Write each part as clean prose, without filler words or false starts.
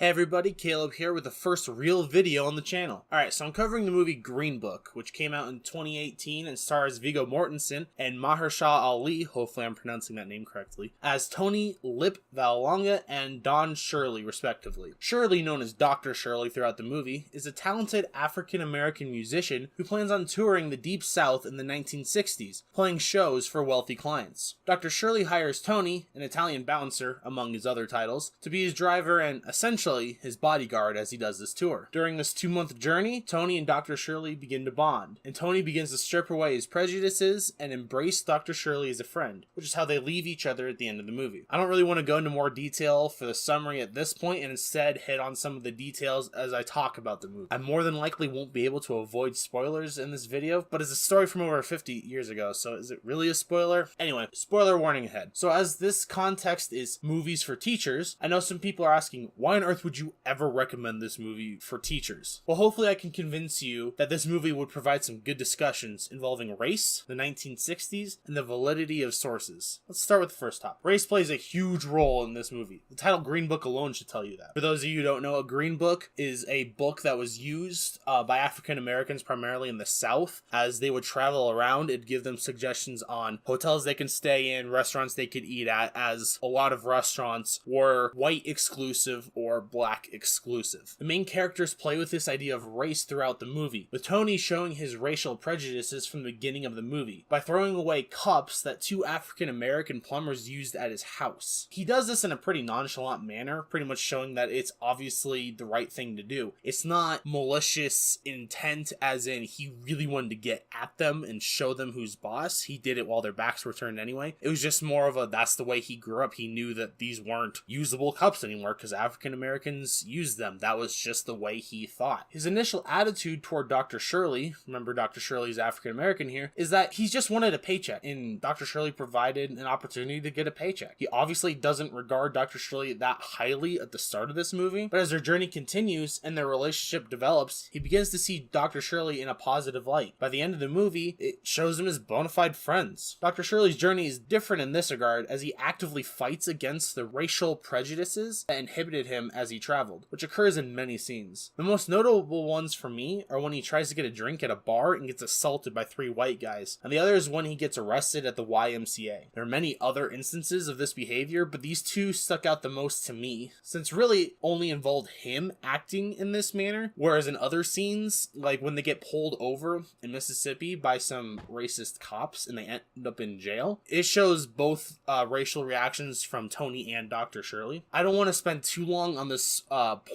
Hey everybody, Caleb here with the first real video on the channel. Alright, so I'm covering the movie Green Book, which came out in 2018 and stars Viggo Mortensen and Mahershala Ali, hopefully I'm pronouncing that name correctly, as Tony Lip Valonga and Don Shirley, respectively. Shirley, known as Dr. Shirley throughout the movie, is a talented African-American musician who plans on touring the Deep South in the 1960s, playing shows for wealthy clients. Dr. Shirley hires Tony, an Italian bouncer, among his other titles, to be his driver and essentially his bodyguard as he does this tour. During this 2-month journey, Tony and Dr. Shirley begin to bond, and Tony begins to strip away his prejudices and embrace Dr. Shirley as a friend, which is how they leave each other at the end of the movie. I don't really want to go into more detail for the summary at this point and instead hit on some of the details as I talk about the movie. I more than likely won't be able to avoid spoilers in this video, but it's a story from over 50 years ago, so is it really a spoiler? Anyway, spoiler warning ahead. So as this context is movies for teachers, I know some people are asking, why on earth would you ever recommend this movie for teachers? Well, hopefully I can convince you that this movie would provide some good discussions involving race, the 1960s, and the validity of sources. Let's start with the first topic. Race plays a huge role in this movie. The title Green Book alone should tell you that. For those of you who don't know, a Green Book is a book that was used by African Americans primarily in the South. As they would travel around, it'd give them suggestions on hotels they can stay in, restaurants they could eat at, as a lot of restaurants were white exclusive or black exclusive. The main characters play with this idea of race throughout the movie, with Tony showing his racial prejudices from the beginning of the movie by throwing away cups that 2 African American plumbers used at his house. He does this in a pretty nonchalant manner, pretty much showing that it's obviously the right thing to do. It's not malicious intent as in he really wanted to get at them and show them who's boss. He did it while their backs were turned anyway. It was just more of a, that's the way he grew up. He knew that these weren't usable cups anymore because African Americans used them. That was just the way he thought. His initial attitude toward Dr. Shirley, remember Dr. Shirley's African American here, is that he just wanted a paycheck, and Dr. Shirley provided an opportunity to get a paycheck. He obviously doesn't regard Dr. Shirley that highly at the start of this movie, but as their journey continues and their relationship develops, he begins to see Dr. Shirley in a positive light. By the end of the movie, it shows them as bona fide friends. Dr. Shirley's journey is different in this regard, as he actively fights against the racial prejudices that inhibited him as he traveled, which occurs in many scenes. The most notable ones for me are when he tries to get a drink at a bar and gets assaulted by 3 white guys, and the other is when he gets arrested at the YMCA. There are many other instances of this behavior, but these 2 stuck out the most to me, since really only involved him acting in this manner, whereas in other scenes, like when they get pulled over in Mississippi by some racist cops and they end up in jail, it shows both racial reactions from Tony and Dr. Shirley. I don't want to spend too long on this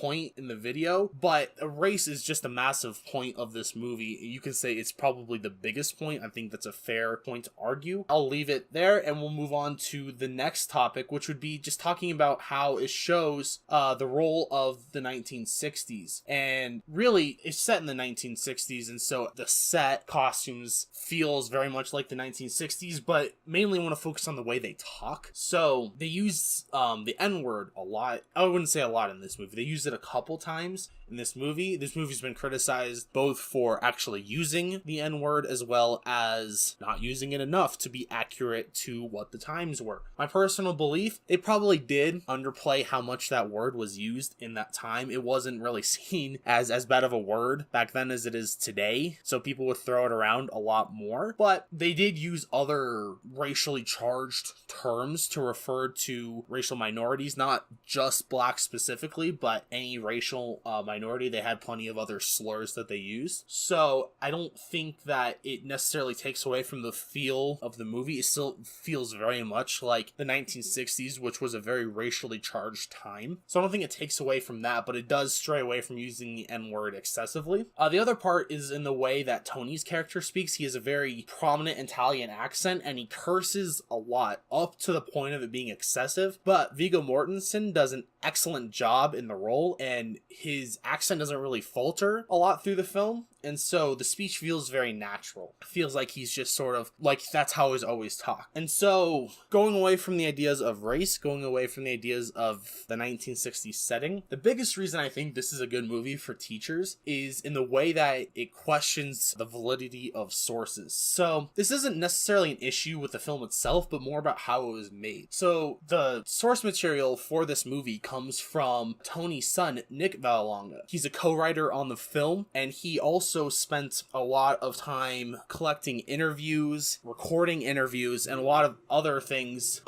point in the video, but race is just a massive point of this movie. You can say it's probably the biggest point. I think that's a fair point to argue. I'll leave it there and we'll move on to the next topic, which would be just talking about how it shows the role of the 1960s. And really, it's set in the 1960s, and so the set costumes feels very much like the 1960s, but mainly want to focus on the way they talk. So they use the N-word a lot. I wouldn't say a lot in this movie. They use it a couple times in this movie. This movie's been criticized both for actually using the N-word as well as not using it enough to be accurate to what the times were. My personal belief, they probably did underplay how much that word was used in that time. It wasn't really seen as bad of a word back then as it is today, so people would throw it around a lot more, but they did use other racially charged terms to refer to racial minorities, not just black specifically, but any racial minority. They had plenty of other slurs that they used. So I don't think that it necessarily takes away from the feel of the movie. It still feels very much like the 1960s, which was a very racially charged time. So I don't think it takes away from that, but it does stray away from using the N-word excessively. The other part is in the way that Tony's character speaks. He has a very prominent Italian accent and he curses a lot up to the point of it being excessive, but Viggo Mortensen does an excellent job in the role and his accent doesn't really falter a lot through the film. And so the speech feels very natural. It feels like he's just sort of like that's how he's always talked. And so going away from the ideas of race, going away from the ideas of the 1960s setting, the biggest reason I think this is a good movie for teachers is in the way that it questions the validity of sources. So this isn't necessarily an issue with the film itself, but more about how it was made. So the source material for this movie comes from Tony's son, Nick Vallelonga. He's a co-writer on the film, and he also spent a lot of time collecting interviews, recording interviews, and a lot of other things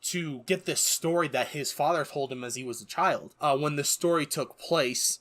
to get this story that his father told him as he was a child. When the story took place,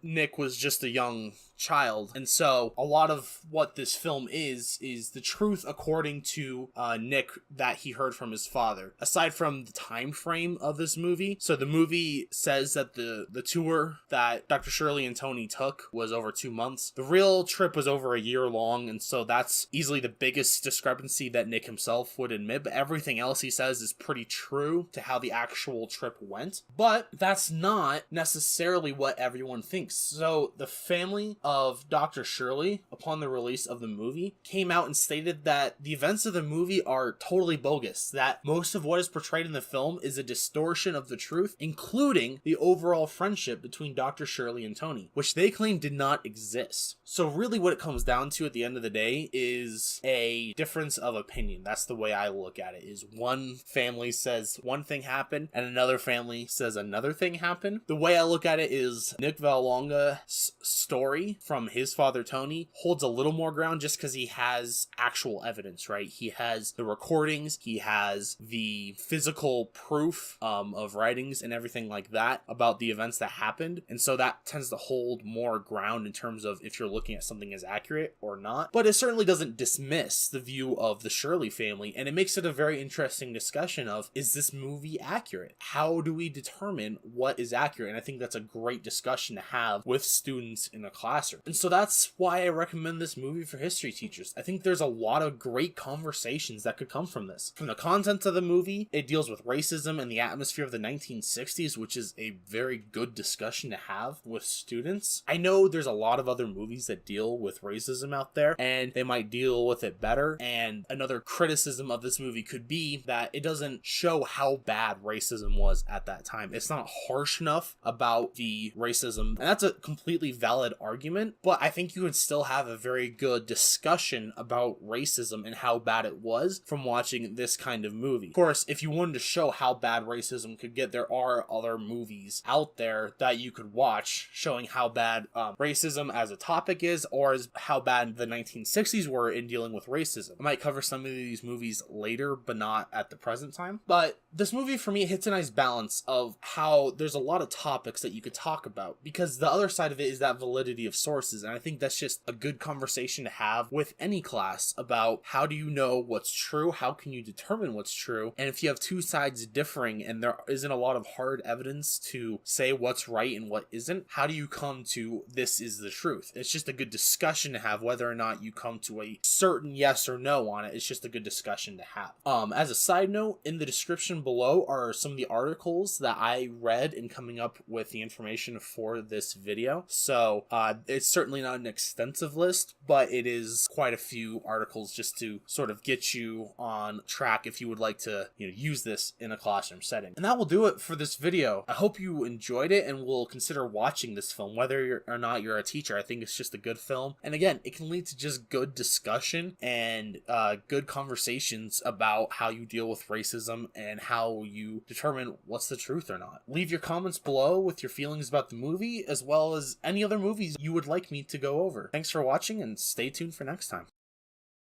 Nick was just a young child, and so a lot of what this film is the truth according to Nick that he heard from his father. Aside from the time frame of this movie, so the movie says that the tour that Dr. Shirley and Tony took was over 2 months. The real trip was over a year long, and so that's easily the biggest discrepancy that Nick himself would admit, but everything else he says is pretty true to how the actual trip went. But that's not necessarily what everyone thinks. So the family of Dr. Shirley, upon the release of the movie, came out and stated that the events of the movie are totally bogus, that most of what is portrayed in the film is a distortion of the truth, including the overall friendship between Dr. Shirley and Tony, which they claim did not exist. So really what it comes down to at the end of the day is a difference of opinion. That's the way I look at it, is one family says one thing happened and another family says another thing happened. The way I look at it is Nick Vallelonga's story from his father Tony holds a little more ground just because he has actual evidence, right? He has the recordings, he has the physical proof of writings and everything like that about the events that happened, and so that tends to hold more ground in terms of if you're looking at something as accurate or not. But it certainly doesn't dismiss the view of the Shirley family, and it makes it a very interesting discussion of, is this movie accurate? How do we determine what is accurate? And I think that's a great discussion to have with students in a classroom. And so that's why I recommend this movie for history teachers. I think there's a lot of great conversations that could come from this. From the content of the movie, it deals with racism and the atmosphere of the 1960s, which is a very good discussion to have with students. I know there's a lot of other movies that deal with racism out there, and they might deal with it better. And another criticism of this movie could be that it doesn't show how bad racism was at that time. It's not harsh enough about the racism, and that's a completely valid argument, but I think you would still have a very good discussion about racism and how bad it was from watching this kind of movie. Of course, if you wanted to show how bad racism could get, there are other movies out there that you could watch showing how bad racism as a topic is, or as how bad the 1960s were in dealing with racism. I might cover some of these movies later, but not at the present time. But this movie for me hits a nice balance of how there's a lot of topics that you could talk about, because the other side of it is that validity of sources, and I think that's just a good conversation to have with any class about how do you know what's true, how can you determine what's true, and if you have two sides differing and there isn't a lot of hard evidence to say what's right and what isn't, how do you come to this is the truth? It's just a good discussion to have. Whether or not you come to a certain yes or no on it, it's just a good discussion to have. As a side note, in the description below are some of the articles that I read in coming up with the information for this video. So it's certainly not an extensive list, but it is quite a few articles just to sort of get you on track if you would like to, use this in a classroom setting. And that will do it for this video. I hope you enjoyed it and will consider watching this film, whether or not you're a teacher. I think it's just a good film. And again, it can lead to just good discussion and good conversations about how you deal with racism and how you determine what's the truth or not. Leave your comments below with your feelings about the movie, as well as any other movies you would like me to go over. Thanks for watching, and stay tuned for next time.